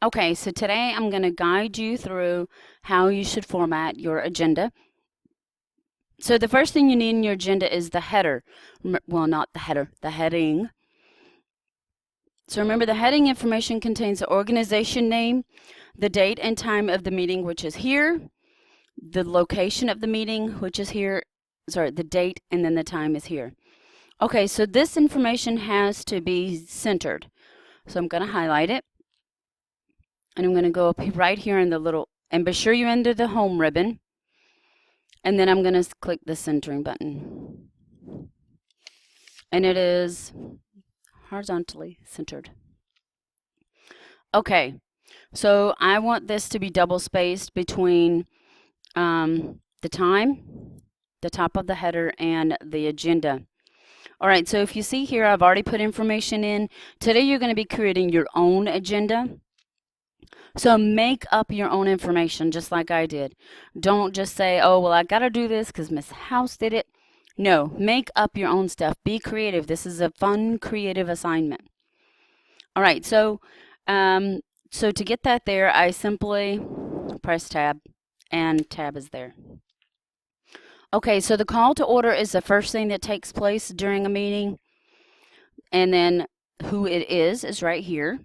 Okay, so today I'm going to guide you through how you should format your agenda. So the first thing you need in your agenda is the header. Well, not the header, the heading. So remember, the heading information contains the organization name, the date and time of the meeting, which is here, the location of the meeting, which is here, sorry, the date, and then the time is here. Okay, so this information has to be centered. So I'm going to highlight it. And I'm going to go up right here in the little, and be sure you enter the home ribbon. And then I'm going to click the centering button. And it is horizontally centered. Okay, so I want this to be double spaced between the time, the top of the header, and the agenda. All right, so if you see here, I've already put information in. Today you're going to be creating your own agenda. So make up your own information just like I did. Don't just say, oh, well, I got to do this because Miss House did it. No, make up your own stuff. Be creative. This is a fun, creative assignment. All right, so to get that there, I simply press tab, and tab is there. Okay, so the call to order is the first thing that takes place during a meeting, and then who it is right here.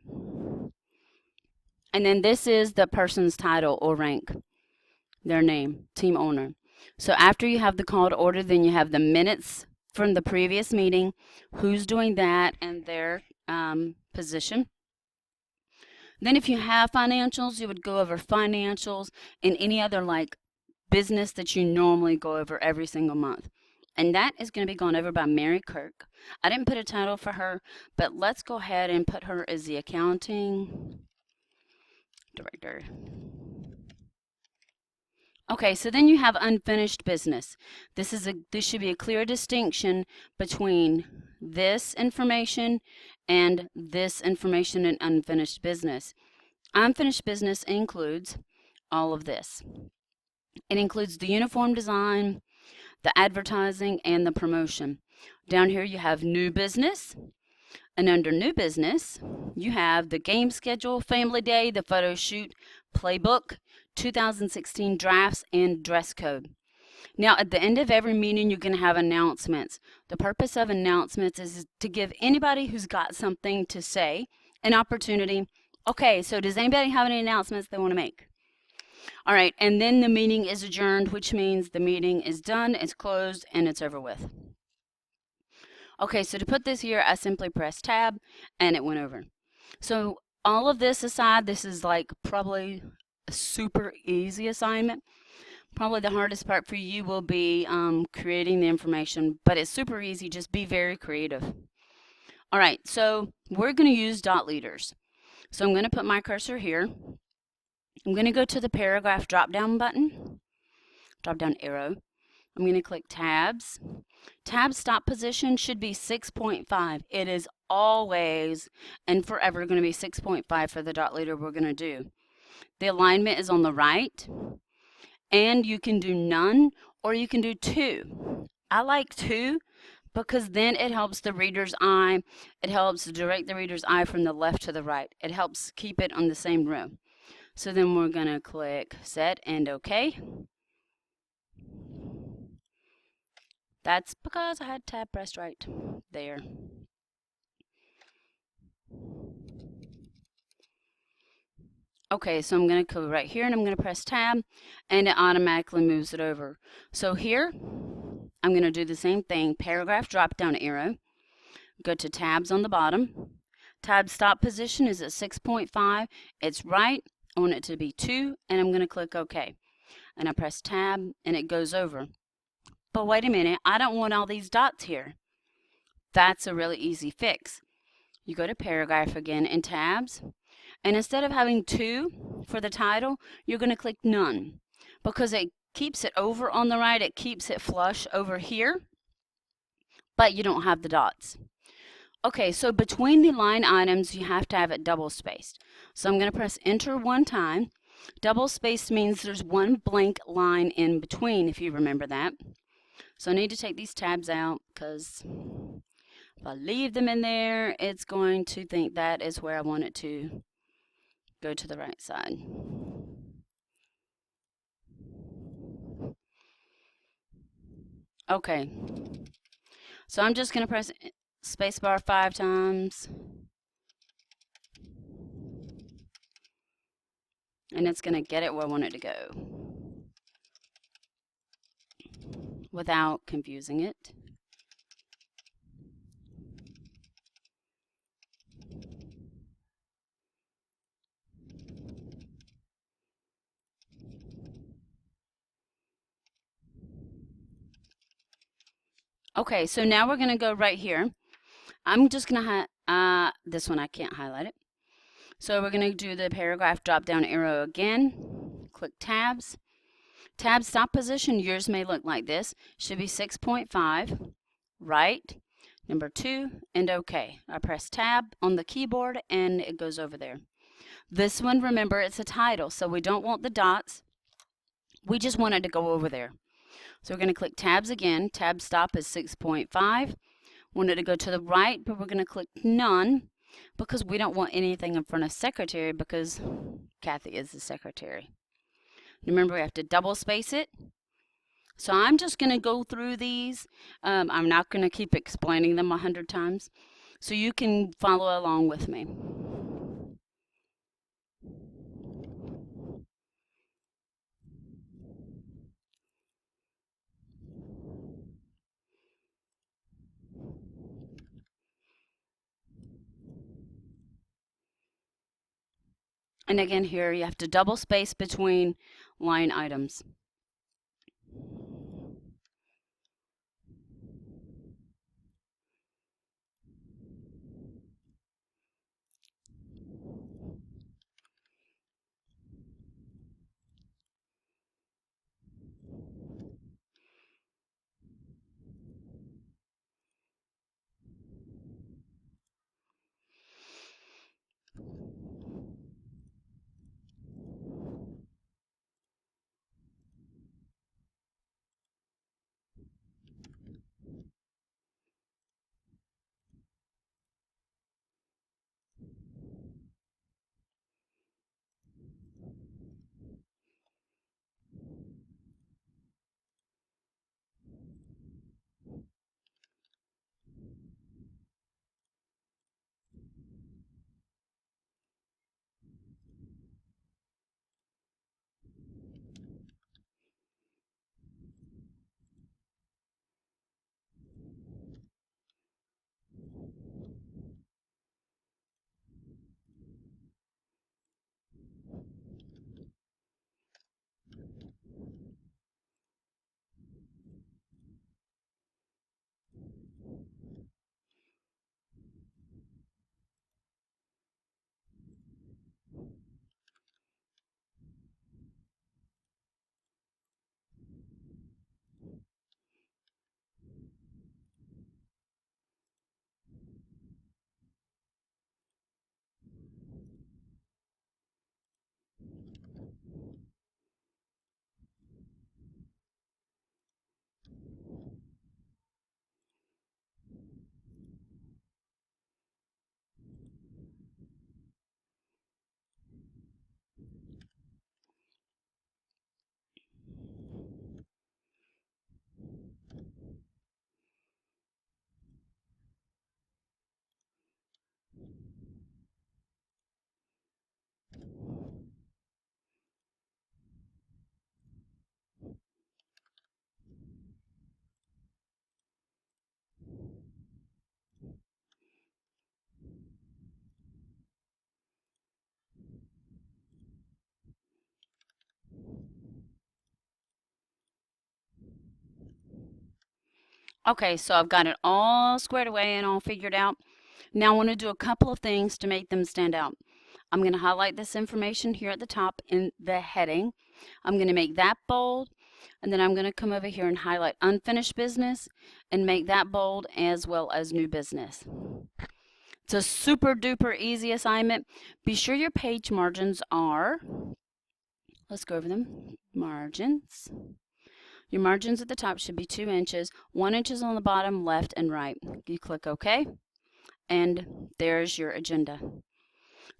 And then this is the person's title or rank, their name, team owner. So after you have the call to order, then you have the minutes from the previous meeting, who's doing that, and their position. Then if you have financials, you would go over financials and any other like business that you normally go over every single month. And that is going to be gone over by Mary Kirk. I didn't put a title for her, but let's go ahead and put her as the accounting director. Okay, so then you have unfinished business. This should be a clear distinction between this information and this information in unfinished business. Unfinished business includes all of this. It includes the uniform design, the advertising, and the promotion. Down here you have new business. And under new business, you have the game schedule, family day, the photo shoot, playbook, 2016 drafts, and dress code. Now, at the end of every meeting, you're going to have announcements. The purpose of announcements is to give anybody who's got something to say an opportunity. Okay, so does anybody have any announcements they want to make? All right, and then the meeting is adjourned, which means the meeting is done, it's closed, and it's over with. Okay, so to put this here, I simply press tab and it went over. So all of this aside, this is like probably a super easy assignment. Probably the hardest part for you will be creating the information, but it's super easy. Just be very creative. All right, so we're going to use dot leaders. So I'm going to put my cursor here. I'm going to go to the paragraph drop-down button, drop-down arrow. I'm going to click tabs. Tab stop position should be 6.5. It is always and forever going to be 6.5 for the dot leader we're going to do. The alignment is on the right, and you can do none or you can do 2. I like 2 because then it helps the reader's eye. It helps direct the reader's eye from the left to the right. It helps keep it on the same row. So then we're going to click set and OK. That's because I had tab pressed right there. Okay, so I'm going to go right here and I'm going to press tab and it automatically moves it over. So here, I'm going to do the same thing. Paragraph drop down arrow. Go to tabs on the bottom. Tab stop position is at 6.5. It's right. I want it to be 2 and I'm going to click OK. And I press tab and it goes over. But wait a minute, I don't want all these dots here. That's a really easy fix. You go to paragraph again in tabs, and instead of having 2 for the title, you're going to click none because it keeps it over on the right, it keeps it flush over here, but you don't have the dots. Okay, so between the line items, you have to have it double spaced. So I'm going to press enter one time. Double spaced means there's one blank line in between, if you remember that. So I need to take these tabs out because if I leave them in there, it's going to think that is where I want it to go to the right side. Okay, so I'm just going to press spacebar 5 times, and it's going to get it where I want it to go without confusing it. Okay, so now we're going to go right here. I'm just going to this one I can't highlight it. So we're going to do the paragraph drop down arrow again. Click tabs. Tab stop position, yours may look like this. Should be 6.5, right, number 2, and OK. I press tab on the keyboard and it goes over there. This one, remember, it's a title, so we don't want the dots. We just want it to go over there. So we're going to click tabs again. Tab stop is 6.5. Want it to go to the right, but we're going to click none because we don't want anything in front of secretary because Kathy is the secretary. Remember, we have to double space it. So I'm just going to go through these. I'm not going to keep explaining them 100 times. So you can follow along with me. And again, here you have to double space between line items. Okay, so I've got it all squared away and all figured out. Now I want to do a couple of things to make them stand out. I'm going to highlight this information here at the top in the heading. I'm going to make that bold, and then I'm going to come over here and highlight unfinished business and make that bold as well as new business. It's a super duper easy assignment. Be sure your page margins are, let's go over them, margins. Your margins at the top should be 2 inches, 1 inch on the bottom, left and right. You click OK, and there's your agenda.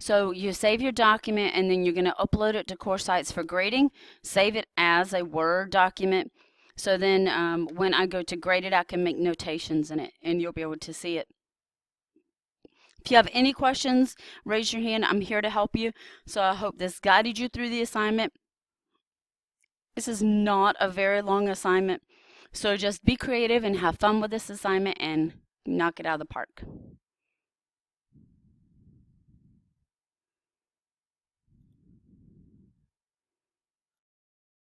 So you save your document and then you're going to upload it to Course Sites for grading. Save it as a Word document. So then when I go to grade it, I can make notations in it and you'll be able to see it. If you have any questions, raise your hand. I'm here to help you. So I hope this guided you through the assignment. This is not a very long assignment. So just be creative and have fun with this assignment and knock it out of the park.